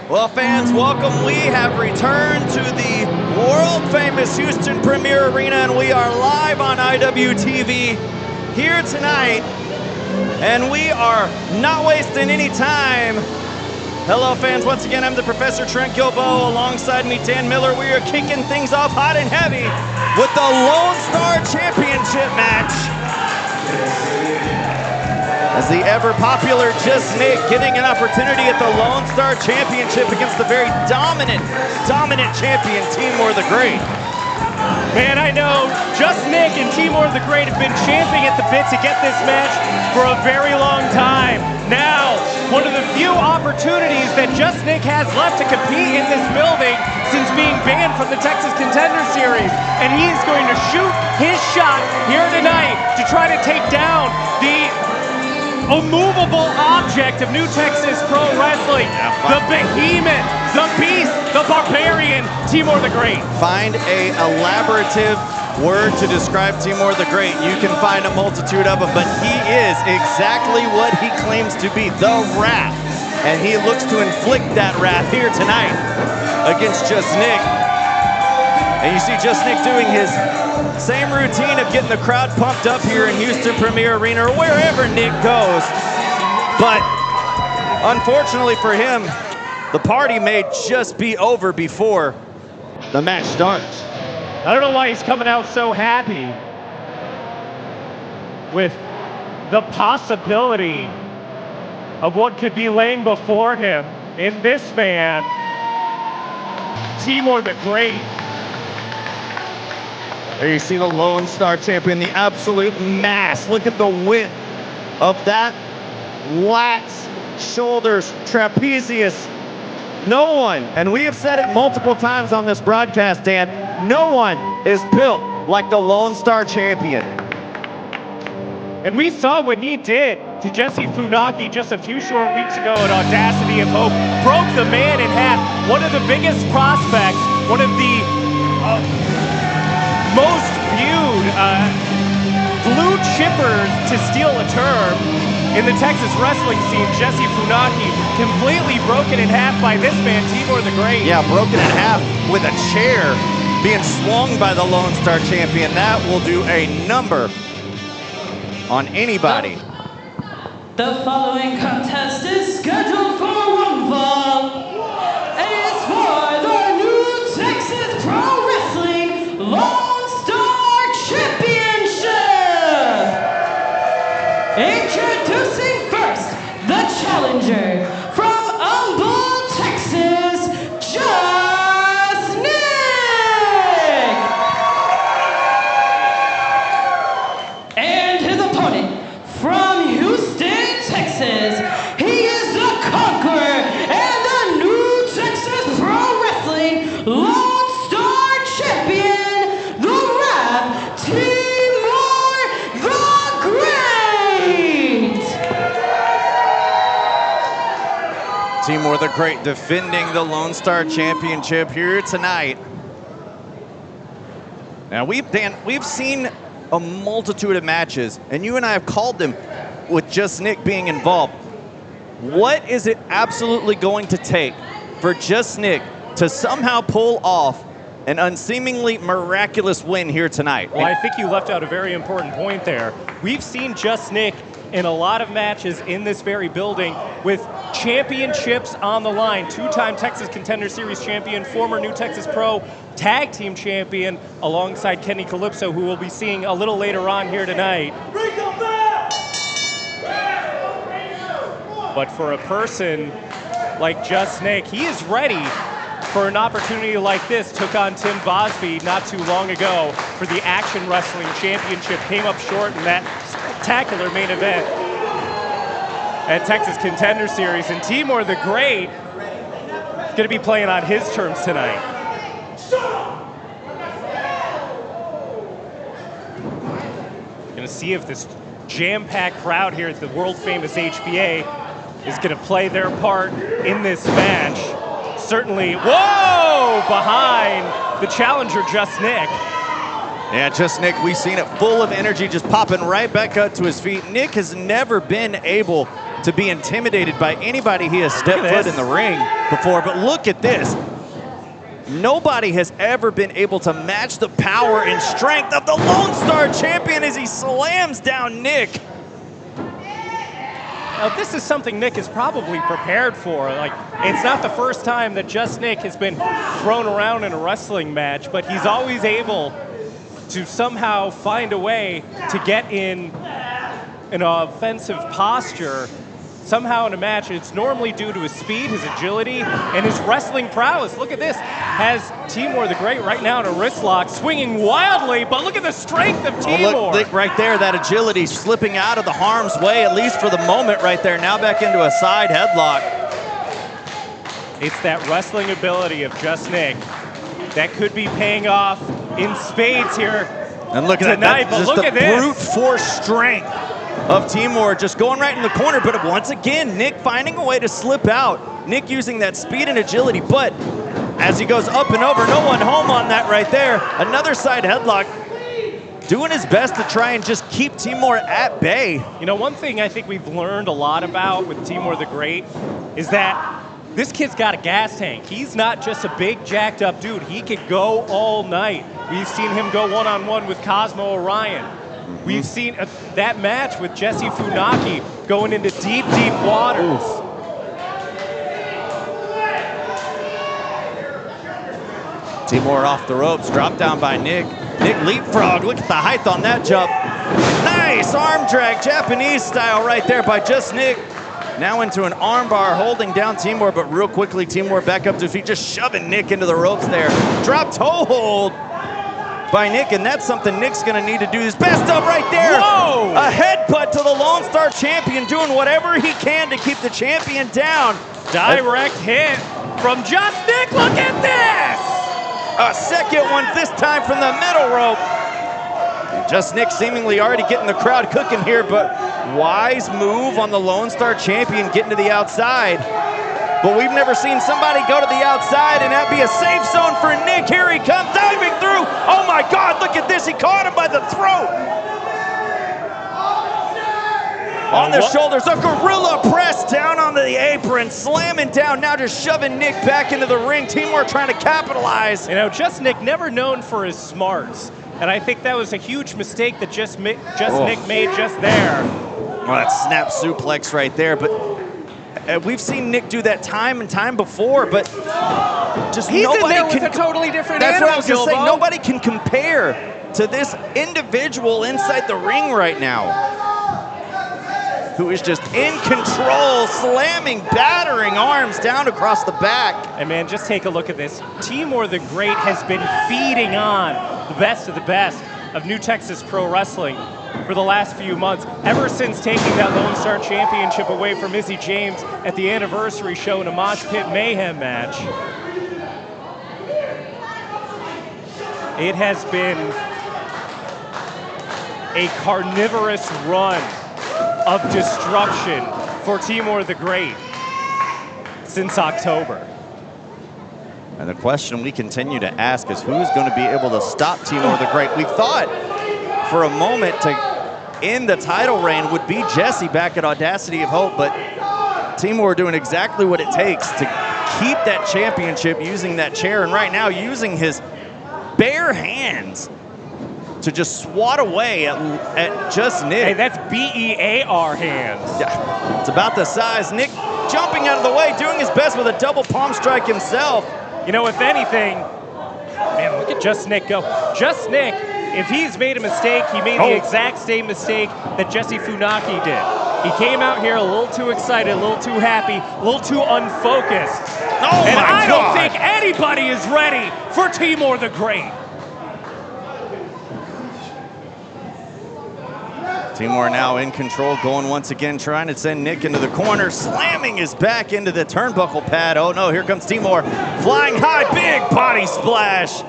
Well, fans, welcome. We have returned to the world-famous Houston Premier Arena, and we are live on IWTV here tonight, and we are not wasting any time. Hello, fans. Once again, I'm the Professor Trent Gilbo. Alongside me, Dan Miller. We are kicking things off hot and heavy with the Lone Star Championship match. As the ever-popular Jus Nic getting an opportunity at the Lone Star Championship against the very dominant champion, Timur the Great. Man, I know Jus Nic and Timur the Great have been champing at the bit to get this match for a very long time. Now, one of the few opportunities that Jus Nic has left to compete in this building since being banned from the Texas Contender Series. And he is going to shoot his shot here tonight to try to take down the immovable object of New Texas Pro Wrestling, the behemoth, the beast, the barbarian, Timur the Great. Find a elaborative word to describe Timur the Great. You can find a multitude of them, but he is exactly what he claims to be, the wrath. And he looks to inflict that wrath here tonight against Jus Nic. And you see Jus Nic doing his same routine of getting the crowd pumped up here in Houston Premier Arena or wherever Nic goes. But unfortunately for him, the party may just be over before the match starts. I don't know why he's coming out so happy with the possibility of what could be laying before him in this man, Timur the Great. There you see the Lone Star Champion, the absolute mass. Look at the width of that lats, shoulders, trapezius. No one, and we have said it multiple times on this broadcast, Dan, no one is built like the Lone Star Champion. And we saw what he did to Jesse Funaki just a few short weeks ago at Audacity of Hope. Broke the man in half. One of the biggest prospects, one of the most viewed blue chippers, to steal a term, in the Texas wrestling scene, Jesse Funaki, completely broken in half by this man, Timur the Great. Yeah, broken in half with a chair being swung by the Lone Star Champion. That will do a number on anybody. The following contest is scheduled for one fall. It is for the New Texas Pro Wrestling Lone Star Championship. Introducing first, the challenger from Humble, Texas, Jus Nic. And his opponent from Houston, Texas, he is the conqueror and the New Texas Pro Wrestling Lone Star Champion, the Wrath, Timur the Great. Timur the Great defending the Lone Star Championship here tonight. Now we've seen a multitude of matches, and you and I have called them with Jus Nic being involved. What is it absolutely going to take for Jus Nic to somehow pull off an unseemingly miraculous win here tonight? Well, I think you left out a very important point there. We've seen Jus Nic in a lot of matches in this very building with championships on the line. Two-time Texas Contender Series champion, former New Texas Pro Tag Team champion, alongside Kenny Calypso, who we'll be seeing a little later on here tonight. But for a person like Jus Nic, he is ready for an opportunity like this. Took on Tim Bosby not too long ago for the Action Wrestling Championship. Came up short in that spectacular main event at Texas Contender Series. And Timur the Great is going to be playing on his terms tonight. Going to see if this jam-packed crowd here at the world-famous HBA is going to play their part in this match. Certainly, whoa, behind the challenger, Jus Nic. Yeah, Jus Nic, we've seen it full of energy, just popping right back up to his feet. Nic has never been able to be intimidated by anybody he has stepped foot in the ring before. But look at this. Nobody has ever been able to match the power and strength of the Lone Star Champion as he slams down Nick. Now, this is something Nick is probably prepared for. Like, it's not the first time that Jus Nic has been thrown around in a wrestling match, but he's always able to somehow find a way to get in an offensive posture somehow in a match. It's normally due to his speed, his agility, and his wrestling prowess. Look at this. Has Timur the Great right now in a wrist lock, swinging wildly, but look at the strength of Timur. Oh, look right there, that agility slipping out of the harm's way, at least for the moment right there. Now back into a side headlock. It's that wrestling ability of Jus Nic that could be paying off in spades here and look at tonight, that, but just look the at this. brute force strength of Timur just going right in the corner, but once again, Nick finding a way to slip out. Nick using that speed and agility, but as he goes up and over, no one home on that right there. Another side headlock, doing his best to try and just keep Timur at bay. You know, one thing I think we've learned a lot about with Timur the Great is that this kid's got a gas tank. He's not just a big jacked up dude. He could go all night. We've seen him go one-on-one with Cosmo Orion. We've seen that match with Jesse Funaki going into deep, deep waters. Timur off the ropes, dropped down by Nick. Nick leapfrog, look at the height on that jump. Nice arm drag, Japanese style right there by Jus Nic. Now into an armbar, holding down Timur, but real quickly, Timur back up to his feet, just shoving Nick into the ropes there. Drop toe hold by Nick, and that's something Nick's gonna need to do his best of right there. Whoa! A headbutt to the Lone Star Champion, doing whatever he can to keep the champion down. Direct hit from Jus Nic, look at this! A second one, this time from the middle rope. Jus Nic seemingly already getting the crowd cooking here, but wise move on the Lone Star Champion getting to the outside. But we've never seen somebody go to the outside and that be a safe zone for Nick. Here he comes, diving through. Oh my God, look at this. He caught him by the throat. On the shoulders, a gorilla press down onto the apron, slamming down, now just shoving Nick back into the ring. Timur trying to capitalize. You know, Jus Nic never known for his smarts. And I think that was a huge mistake that Jus Nic made just there. Well, that snap suplex right there, but we've seen Nick do that time and time before, but just He's nobody in there can. with a totally different That's animal, what I was gonna say. Gilbo. Nobody can compare to this individual inside the ring right now, who is just in control, slamming, battering arms down across the back. And man, just take a look at this. Timur the Great has been feeding on the best of the best of New Texas Pro Wrestling for the last few months, ever since taking that Lone Star Championship away from Izzy James at the anniversary show in a Mosh Pit Mayhem match. It has been a carnivorous run of destruction for Timur the Great since October. And the question we continue to ask is who's going to be able to stop Timur the Great? We thought for a moment to end the title reign would be Jesse back at Audacity of Hope, but Timur doing exactly what it takes to keep that championship, using that chair, and right now using his bare hands to just swat away at Jus Nic. Hey, that's B-E-A-R hands. Yeah, it's about the size. Nick jumping out of the way, doing his best with a double palm strike himself. You know, if anything, man, look at Jus Nic go. Jus Nic, if he's made a mistake, he made the exact same mistake that Jesse Funaki did. He came out here a little too excited, a little too happy, a little too unfocused. Oh and my I God. don't think anybody is ready for Timur the Great. Timur now in control, going once again, trying to send Nick into the corner, slamming his back into the turnbuckle pad. Oh no, here comes Timur, flying high, big body splash.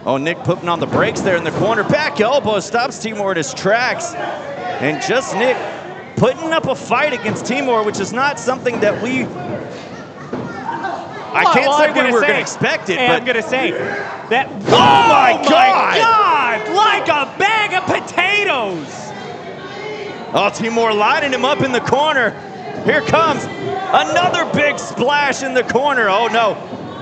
Oh, Nick putting on the brakes there in the corner. Back elbow stops Timur in his tracks. And Jus Nic putting up a fight against Timur, which is not something that I can't say we were going to expect it, but I'm going to say that. Oh my God! Like a bag of potatoes! Oh, Timur lining him up in the corner. Here comes another big splash in the corner. Oh no,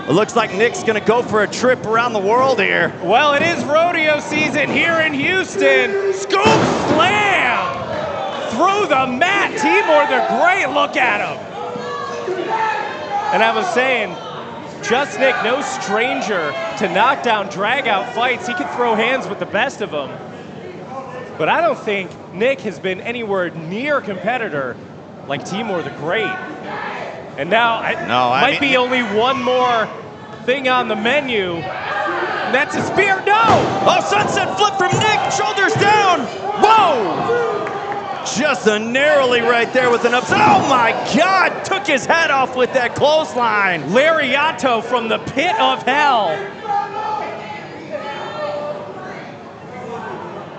it looks like Nic's gonna go for a trip around the world here. Well, it is rodeo season here in Houston. Scoop slam through the mat. Timur the Great, look at him. And I was saying, Jus Nic, no stranger to knockdown, drag-out fights. He can throw hands with the best of them. But I don't think Nic has been anywhere near a competitor like Timur the Great. And now, might be only one more thing on the menu. And that's a spear, no! Oh, sunset flip from Nic, shoulders down! Whoa! Just narrowly right there with an upset. Oh my God, took his head off with that clothesline. Lariato from the pit of hell.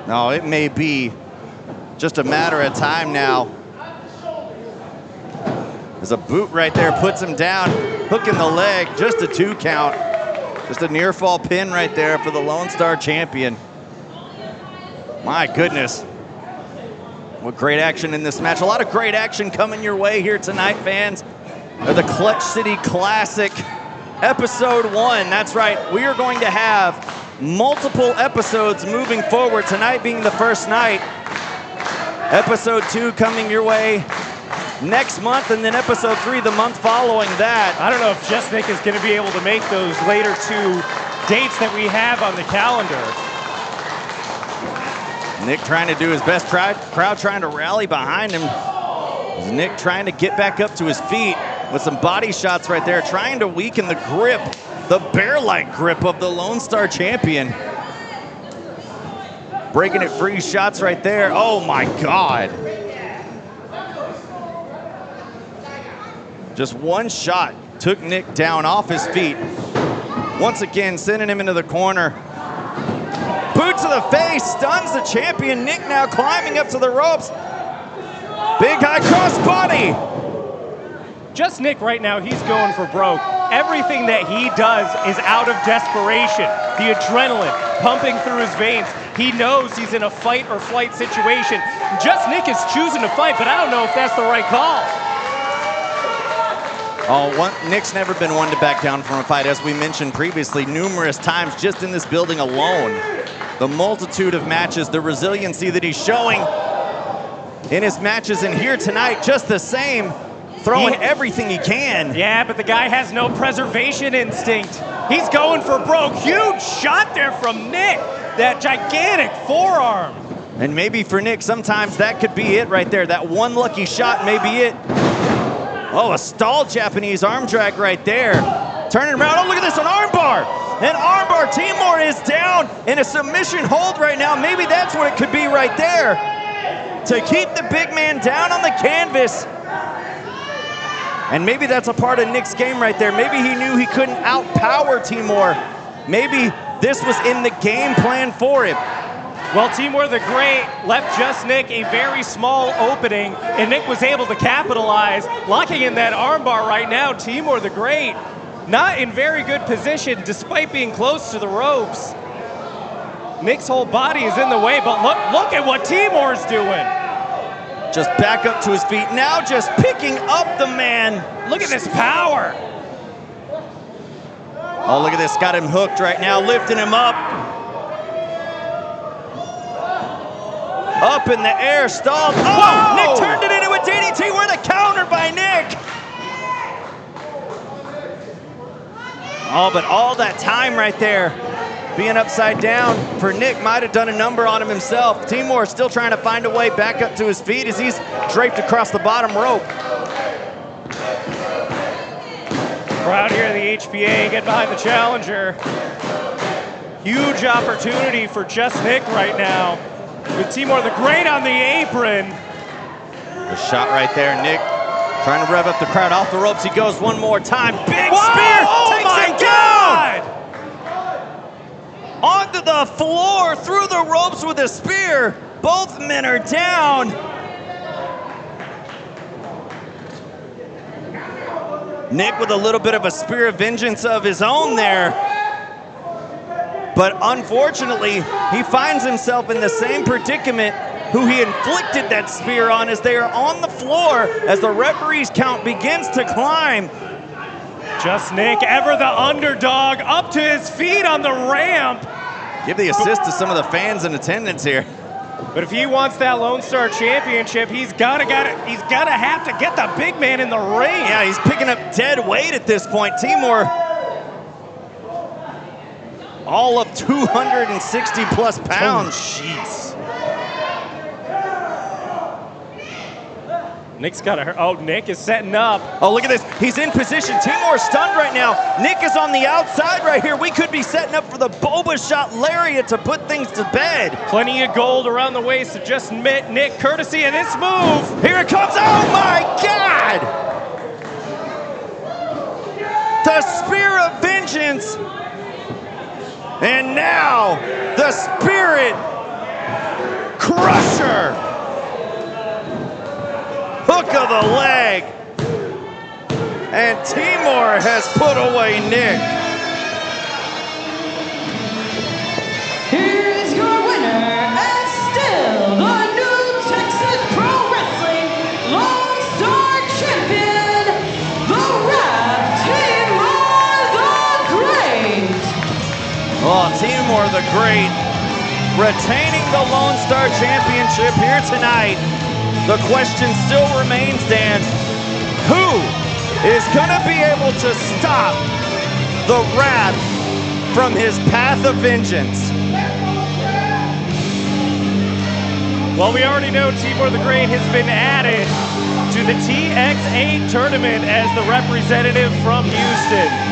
No, it may be just a matter of time now. There's a boot right there, puts him down, hook in the leg, just a 2 count. Just a near fall pin right there for the Lone Star champion. My goodness. What great action in this match. A lot of great action coming your way here tonight, fans. The Clutch City Classic, Episode 1. That's right, we are going to have multiple episodes moving forward, tonight being the first night. Episode 2 coming your way next month, and then Episode 3 the month following that. I don't know if Jus Nic is going to be able to make those later 2 dates that we have on the calendar. Nic trying to do his best, crowd trying to rally behind him. Nic trying to get back up to his feet with some body shots right there, trying to weaken the grip, the bear-like grip of the Lone Star champion. Breaking it free, shots right there. Oh my God. Just one shot took Nic down off his feet. Once again, sending him into the corner. Boot to the face, stuns the champion. Nic now climbing up to the ropes. Big high cross body. Jus Nic right now, he's going for broke. Everything that he does is out of desperation. The adrenaline pumping through his veins. He knows he's in a fight or flight situation. Jus Nic is choosing to fight, but I don't know if that's the right call. Nic's never been one to back down from a fight, as we mentioned previously numerous times just in this building alone. The multitude of matches, the resiliency that he's showing in his matches, and here tonight, just the same, throwing everything he can. Yeah, but the guy has no preservation instinct. He's going for broke. Huge shot there from Nic. That gigantic forearm. And maybe for Nic, sometimes that could be it right there. That one lucky shot may be it. Oh, a stalled Japanese arm drag right there. Turning around, oh, look at this, an armbar. An armbar, Timur is down in a submission hold right now. Maybe that's what it could be right there. To keep the big man down on the canvas. And maybe that's a part of Nic's game right there. Maybe he knew he couldn't outpower Timur. Maybe this was in the game plan for him. Well, Timur the Great left Jus Nic a very small opening, and Nic was able to capitalize, locking in that armbar right now. Timur the Great not in very good position despite being close to the ropes. Nic's whole body is in the way, but look at what Timur's doing. Just back up to his feet, now just picking up the man. Look at this power. Oh, look at this, got him hooked right now, lifting him up. Up in the air, stalled. Oh, whoa! Nic turned it into a DDT. Where the counter by Nic. Oh, but all that time right there, being upside down for Nic, might have done a number on him himself. Timur still trying to find a way back up to his feet as he's draped across the bottom rope. Crowd here in the HPA, get behind the challenger. Huge opportunity for Jus Nic right now, with Timur the Great on the apron. The shot right there, Nic trying to rev up the crowd. Off the ropes he goes one more time. Big spear, takes him down! Onto the floor, through the ropes with a spear. Both men are down. Nic with a little bit of a spear of vengeance of his own there. But unfortunately, he finds himself in the same predicament who he inflicted that spear on, as they are on the floor as the referee's count begins to climb. Jus Nic, ever the underdog, up to his feet on the ramp. Give the assist to some of the fans in attendance here. But if he wants that Lone Star Championship, he's gotta have to get the big man in the ring. Yeah, he's picking up dead weight at this point. Timur, all of 260 plus pounds. Jeez. Nick's got to hurt. Oh, Nic is setting up. Oh, look at this. He's in position. Timur stunned right now. Nic is on the outside right here. We could be setting up for the Boba Shot Lariat to put things to bed. Plenty of gold around the waist of Jus Nic, courtesy of this move. Here it comes. Oh, my God. The Spear of Vengeance. And now, the Spirit Crusher. Hook of the leg. And Timur has put away Nic. Here is your winner, and still the new Texas Pro Wrestling Lone Star Champion, the Rap Timur the Great. Oh, Timur the Great retaining the Lone Star Championship here tonight. The question still remains, Dan, who is going to be able to stop the Wrath from his path of vengeance? Well, we already know Timur the Great has been added to the TX8 tournament as the representative from Houston.